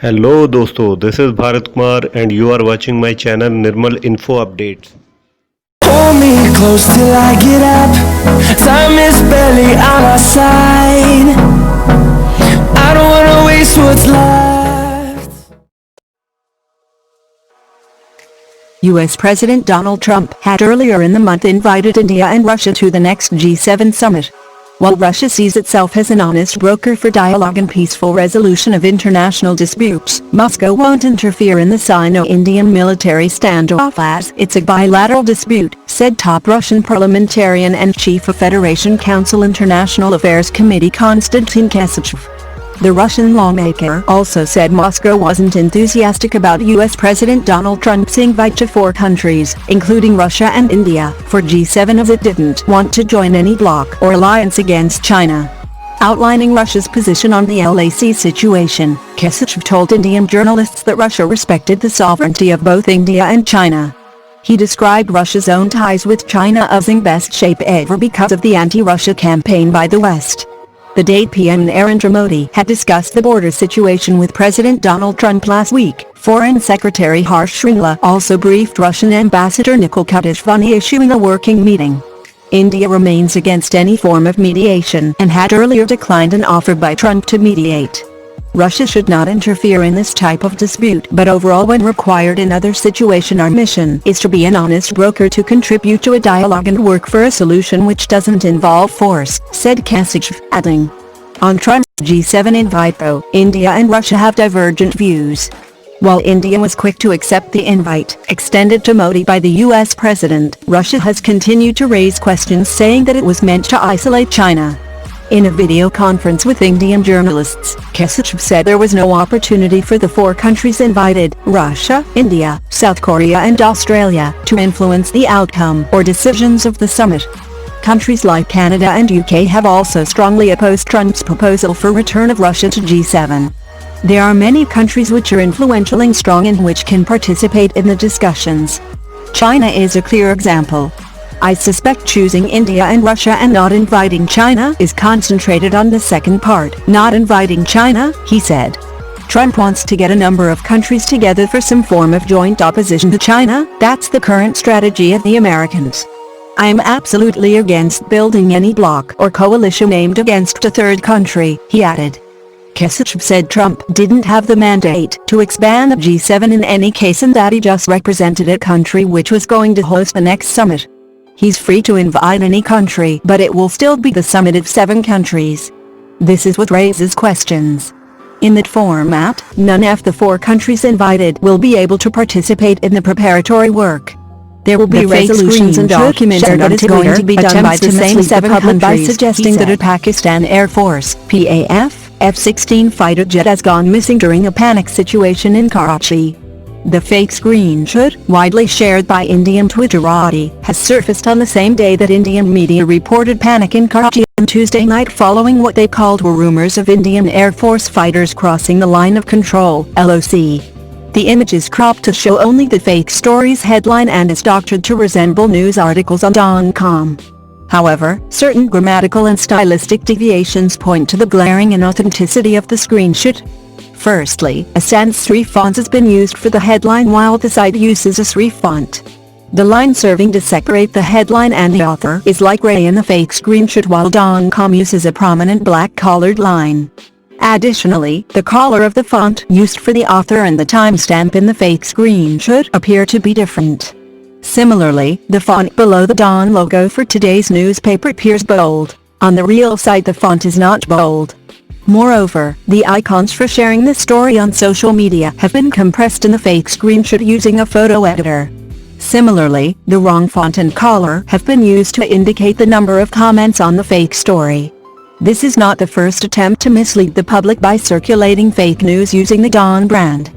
Hello दोस्तों, this is Bharat Kumar and you are watching my channel Nirmal info updates. Hold me close till I get up. Time is barely on our side. I don't wanna waste what's left. U.S. President Donald Trump had earlier in the month invited India and Russia to the next G7 summit. While Russia sees itself as an honest broker for dialogue and peaceful resolution of international disputes, Moscow won't interfere in the Sino-Indian military standoff as it's a bilateral dispute, said top Russian parliamentarian and chief of Federation Council International Affairs Committee Konstantin Kosachev. The Russian lawmaker also said Moscow wasn't enthusiastic about U.S. President Donald Trump's invite to four countries, including Russia and India, for G7 as it didn't want to join any bloc or alliance against China. Outlining Russia's position on the LAC situation, Kosachev told Indian journalists that Russia respected the sovereignty of both India and China. He described Russia's own ties with China as in best shape ever because of the anti-Russia campaign by the West. The day PM Narendra Modi had discussed the border situation with President Donald Trump last week, Foreign Secretary Harsh Shringla also briefed Russian Ambassador Nikol Kudashv on the issue in a working meeting. India remains against any form of mediation and had earlier declined an offer by Trump to mediate. Russia should not interfere in this type of dispute, but overall when required in other situations our mission is to be an honest broker to contribute to a dialogue and work for a solution which doesn't involve force, said Kosachev, adding. On Trump's G7 invite though, India and Russia have divergent views. While India was quick to accept the invite, extended to Modi by the US President, Russia has continued to raise questions saying that it was meant to isolate China. In a video conference with Indian journalists, Kosachev said there was no opportunity for the four countries invited, Russia, India, South Korea and Australia, to influence the outcome or decisions of the summit. Countries like Canada and UK have also strongly opposed Trump's proposal for return of Russia to G7. There are many countries which are influential and strong and which can participate in the discussions. China is a clear example. I suspect choosing India and Russia and not inviting China is concentrated on the second part, not inviting China, he said. Trump wants to get a number of countries together for some form of joint opposition to China. That's the current strategy of the Americans. I am absolutely against building any bloc or coalition aimed against a third country, he added. Kosachev said Trump didn't have the mandate to expand the G7 in any case and that he just represented a country which was going to host the next summit. He's free to invite any country, but it will still be the summit of 7 countries. This is what raises questions. In that format, none of the 4 countries invited will be able to participate in the preparatory work. There will be resolutions and documents that is going to be done by the same 7 countries, by suggesting that a Pakistan Air Force (PAF) F-16 fighter jet has gone missing during a panic situation in Karachi. The fake screenshot, widely shared by Indian Twitterati, has surfaced on the same day that Indian media reported panic in Karachi on Tuesday night following what they called were rumors of Indian Air Force fighters crossing the line of control, LOC. The image is cropped to show only the fake story's headline and is doctored to resemble news articles on .com. However, certain grammatical and stylistic deviations point to the glaring inauthenticity of the screenshot. Firstly, a sans-serif font has been used for the headline while the site uses a serif font. The line serving to separate the headline and the author is like gray in the fake screenshot while .com uses a prominent black-colored line. Additionally, the color of the font used for the author and the timestamp in the fake screenshot appear to be different. Similarly, the font below the Dawn logo for today's newspaper appears bold. On the real site the font is not bold. Moreover, the icons for sharing this story on social media have been compressed in the fake screenshot using a photo editor. Similarly, the wrong font and color have been used to indicate the number of comments on the fake story. This is not the first attempt to mislead the public by circulating fake news using the Dawn brand.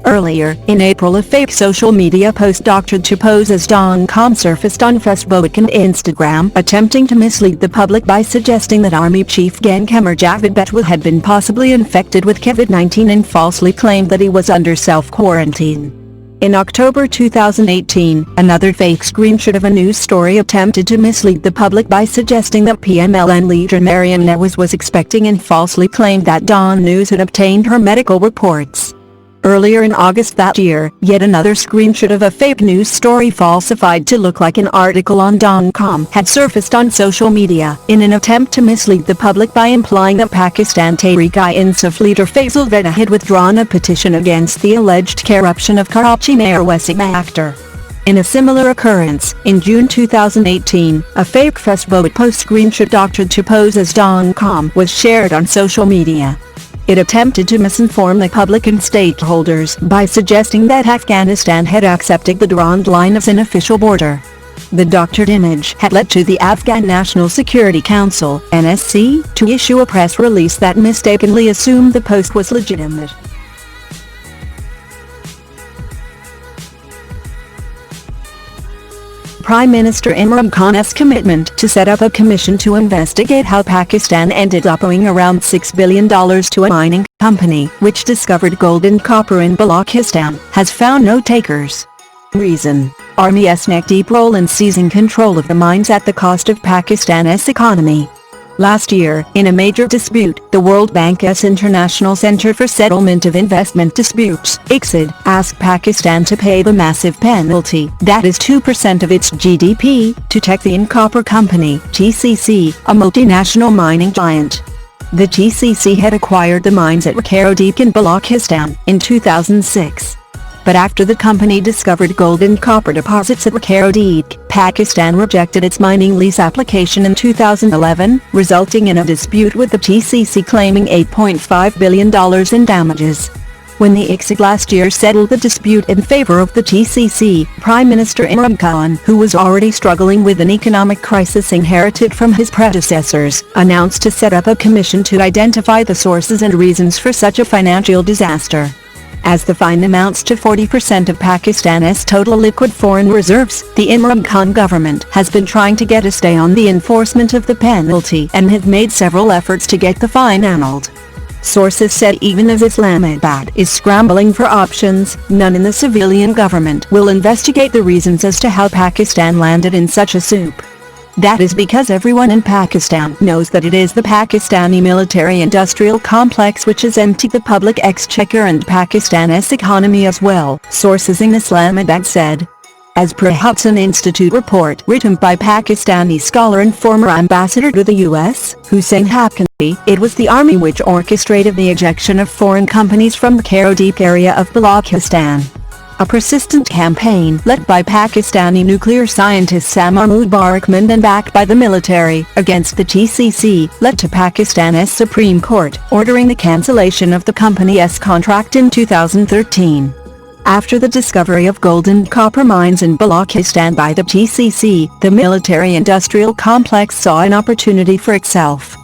Earlier, in April a fake social media post doctored to pose as .com surfaced on Facebook and Instagram, attempting to mislead the public by suggesting that Army Chief Gen Qamar Javed Bajwa had been possibly infected with COVID-19 and falsely claimed that he was under self-quarantine. In October 2018, another fake screenshot of a news story attempted to mislead the public by suggesting that PMLN leader Mariam Nawaz was expecting and falsely claimed that Dawn News had obtained her medical reports. Earlier in August that year, yet another screenshot of a fake news story falsified to look like an article on .com had surfaced on social media in an attempt to mislead the public by implying that Pakistan Tehreek-i-Insaf leader Faisal Reza had withdrawn a petition against the alleged corruption of Karachi Mayor Wasim Akhtar. In a similar occurrence, in June 2018, a fake Facebook post screenshot doctored to pose as .com was shared on social media. It attempted to misinform the public and stakeholders by suggesting that Afghanistan had accepted the Durand Line as an official border. The doctored image had led to the Afghan National Security Council (NSC) to issue a press release that mistakenly assumed the post was legitimate. Prime Minister Imran Khan's commitment to set up a commission to investigate how Pakistan ended up owing around $6 billion to a mining company which discovered gold and copper in Balochistan has found no takers. Reason: Army's neck-deep role in seizing control of the mines at the cost of Pakistan's economy. Last year, in a major dispute, the World Bank's International Center for Settlement of Investment Disputes, ICSID, asked Pakistan to pay the massive penalty, that is 2% of its GDP, to Technion Copper Company, TCC, a multinational mining giant. The TCC had acquired the mines at Rakero Deep in Balochistan in 2006. But after the company discovered gold and copper deposits at Rakero Deep, Pakistan rejected its mining lease application in 2011, resulting in a dispute with the TCC claiming $8.5 billion in damages. When the ICSID last year settled the dispute in favor of the TCC, Prime Minister Imran Khan, who was already struggling with an economic crisis inherited from his predecessors, announced to set up a commission to identify the sources and reasons for such a financial disaster. As the fine amounts to 40% of Pakistan's total liquid foreign reserves, the Imran Khan government has been trying to get a stay on the enforcement of the penalty and have made several efforts to get the fine annulled. Sources said even as Islamabad is scrambling for options, none in the civilian government will investigate the reasons as to how Pakistan landed in such a soup. That is because everyone in Pakistan knows that it is the Pakistani military-industrial complex which has emptied the public exchequer and Pakistan's economy as well, sources in Islamabad said. As per a Hudson Institute report written by Pakistani scholar and former ambassador to the U.S., Hussein Haqqani, it was the army which orchestrated the ejection of foreign companies from the Rakero Deep area of Balochistan. A persistent campaign led by Pakistani nuclear scientist Samar Mubarakman and backed by the military against the TCC led to Pakistan's Supreme Court ordering the cancellation of the company's contract in 2013. After the discovery of gold and copper mines in Balochistan by the TCC, the military-industrial complex saw an opportunity for itself.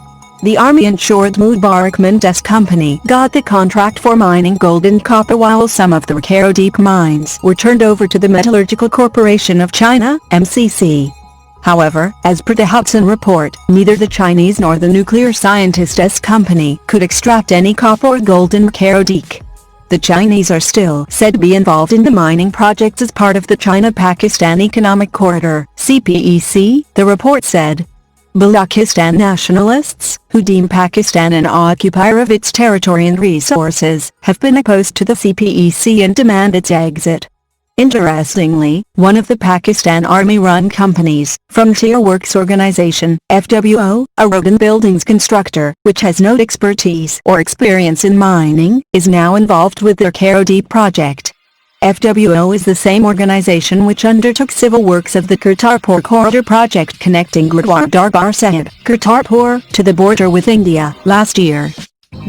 The army ensured Mubarakman's company got the contract for mining gold and copper while some of the Rakero Deep mines were turned over to the Metallurgical Corporation of China, MCC. However, as per the Hudson report, neither the Chinese nor the nuclear scientist's company could extract any copper or gold in Rakero Deep. The Chinese are still said to be involved in the mining projects as part of the China-Pakistan Economic Corridor, CPEC, the report said. Balochistan nationalists, who deem Pakistan an occupier of its territory and resources, have been opposed to the CPEC and demand its exit. Interestingly, one of the Pakistan Army-run companies, Frontier Works Organization, FWO, a road and buildings constructor, which has no expertise or experience in mining, is now involved with their Rakero Deep project. FWO is the same organization which undertook civil works of the Kartarpur Corridor project connecting Gurdwara Darbar Sahib, Kartarpur, to the border with India, last year.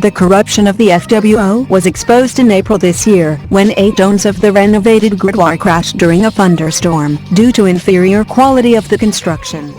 The corruption of the FWO was exposed in April this year, when 8 stones of the renovated Gurdwara crashed during a thunderstorm, due to inferior quality of the construction.